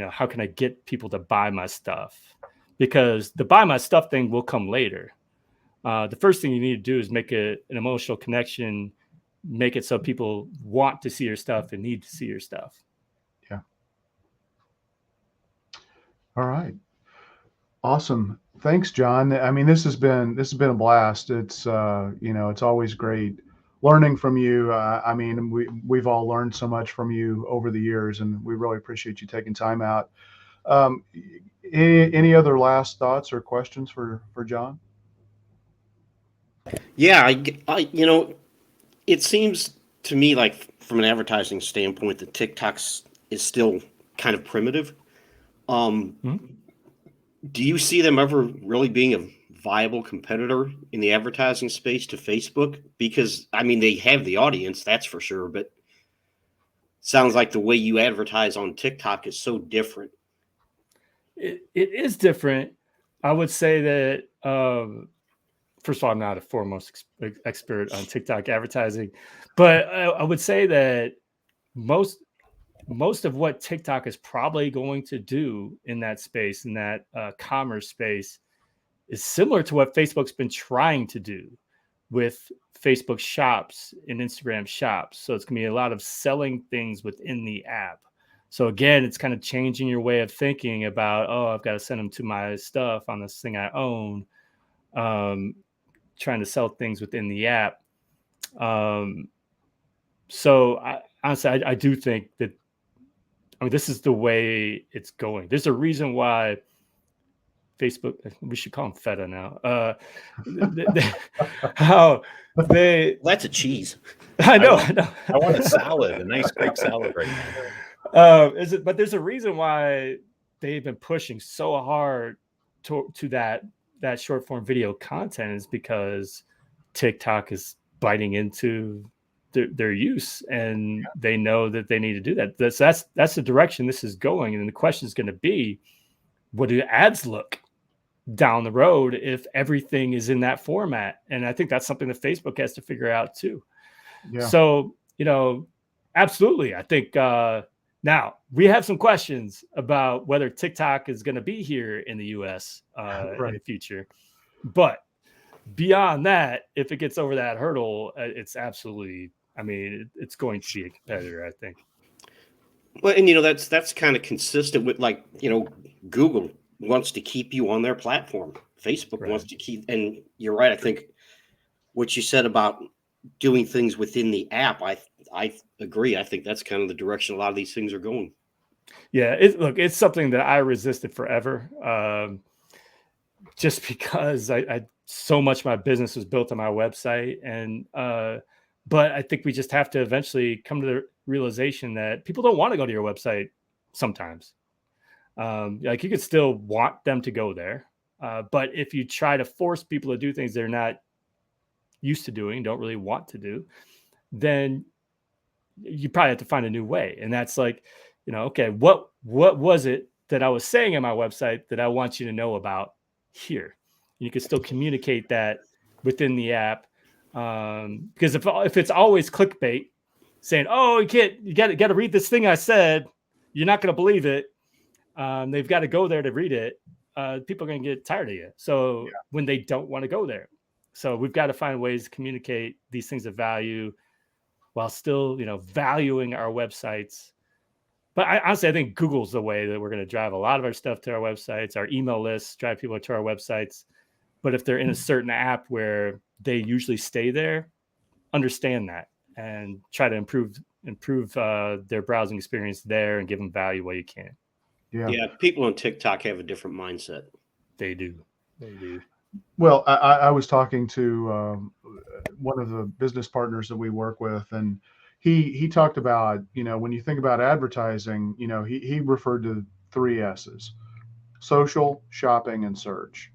how can I get people to buy my stuff? Because the buy my stuff thing will come later. The first thing you need to do is make an emotional connection, make it so people want to see your stuff and need to see your stuff. Yeah. All right. Awesome. Thanks, John. I mean, this has been a blast. It's it's always great learning from you. I mean, we've all learned so much from you over the years, and we really appreciate you taking time out. Any other last thoughts or questions for John? Yeah, it seems to me like from an advertising standpoint that TikTok's is still kind of primitive. Do you see them ever really being a viable competitor in the advertising space to Facebook? Because, I mean, they have the audience, that's for sure, but it sounds like the way you advertise on TikTok is so different. It is different. I would say that, first of all, I'm not a foremost expert on TikTok advertising, but I would say that most of what TikTok is probably going to do in that space, in that commerce space, is similar to what Facebook's been trying to do, with Facebook shops and Instagram shops. So it's going to be a lot of selling things within the app. So again, it's kind of changing your way of thinking about, oh, I've got to send them to my stuff on this thing I own, trying to sell things within the app. So honestly, I do think that, I mean, this is the way it's going. There's a reason why Facebook, we should call them feta now. How they, That's a cheese. I know. I want a salad, a nice Greek salad right now. But there's a reason why they've been pushing so hard to that short form video content, is because TikTok is biting into their use, and they know that they need to do that. That's the direction this is going. And the question is going to be, what do ads look down the road if everything is in that format? And I think that's something that Facebook has to figure out too. Yeah. So, absolutely. I think now we have some questions about whether TikTok is going to be here in the US in the future. But beyond that, if it gets over that hurdle, it's absolutely, I mean, it's going to be a competitor, I think. Well, and that's kind of consistent with, like, Google wants to keep you on their platform. Facebook wants to keep, and you're right. I think what you said about doing things within the app, I agree. I think that's kind of the direction a lot of these things are going. Yeah, it's something that I resisted forever, just because I so much of my business was built on my website, and but I think we just have to eventually come to the realization that people don't want to go to your website sometimes. Like, you could still want them to go there, but if you try to force people to do things they're not used to doing, don't really want to do, then you probably have to find a new way. And that's like, okay, what was it that I was saying on my website that I want you to know about here? And you can still communicate that within the app, because if it's always clickbait saying, oh, you got to read this thing I said, you're not going to believe it. They've got to go there to read it. People are going to get tired of you. So when they don't want to go there, so we've got to find ways to communicate these things of value while still, valuing our websites. But honestly, I think Google's the way that we're going to drive a lot of our stuff to our websites, our email lists, drive people to our websites. But if they're in a certain app where they usually stay there, understand that and try to improve their browsing experience there and give them value while you can. Yeah, people on TikTok have a different mindset. They do. Well, I was talking to one of the business partners that we work with, and he talked about, when you think about advertising, he referred to 3 S's: social, shopping, and search.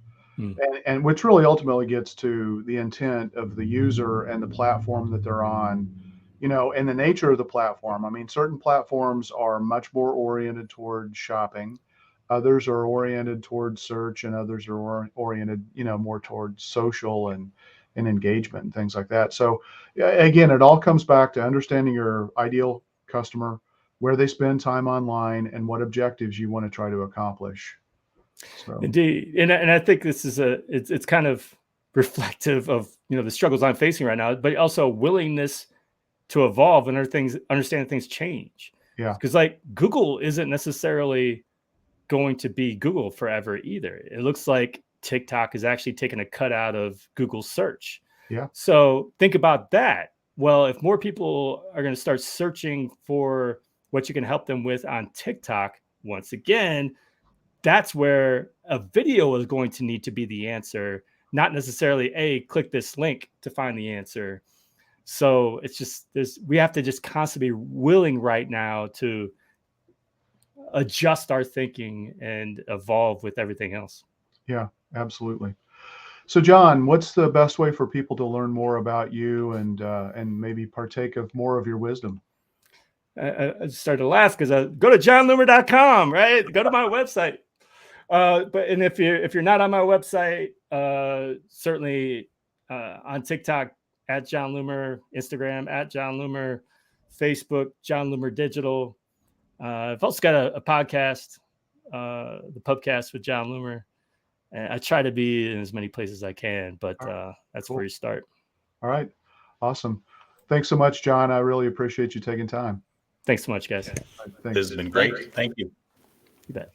And which really ultimately gets to the intent of the user and the platform that they're on, and the nature of the platform. I mean, certain platforms are much more oriented towards shopping. Others are oriented towards search, and others are oriented, more towards social and engagement and things like that. So again, it all comes back to understanding your ideal customer, where they spend time online, and what objectives you want to try to accomplish. So. Indeed. And I think this is it's kind of reflective of, the struggles I'm facing right now, but also willingness to evolve and understand things change. Yeah. Because, like, Google isn't necessarily going to be Google forever either. It looks like TikTok is actually taking a cut out of Google search. Yeah. So think about that. Well, if more people are going to start searching for what you can help them with on TikTok, once again, that's where a video is going to need to be the answer, not necessarily, click this link to find the answer. So it's just we have to just constantly be willing right now to adjust our thinking and evolve with everything else. Yeah, absolutely. So, John, what's the best way for people to learn more about you and maybe partake of more of your wisdom? I started to laugh because go to johnloomer.com, right? Go to my website. But if you're not on my website, certainly on TikTok at John Loomer, Instagram at John Loomer, Facebook John Loomer Digital. I've also got a podcast, the Pubcast with John Loomer. And I try to be in as many places as I can, but that's where you start. All right. Awesome. Thanks so much, John. I really appreciate you taking time. Thanks so much, guys. Thanks. This has been great. Thank you. You bet.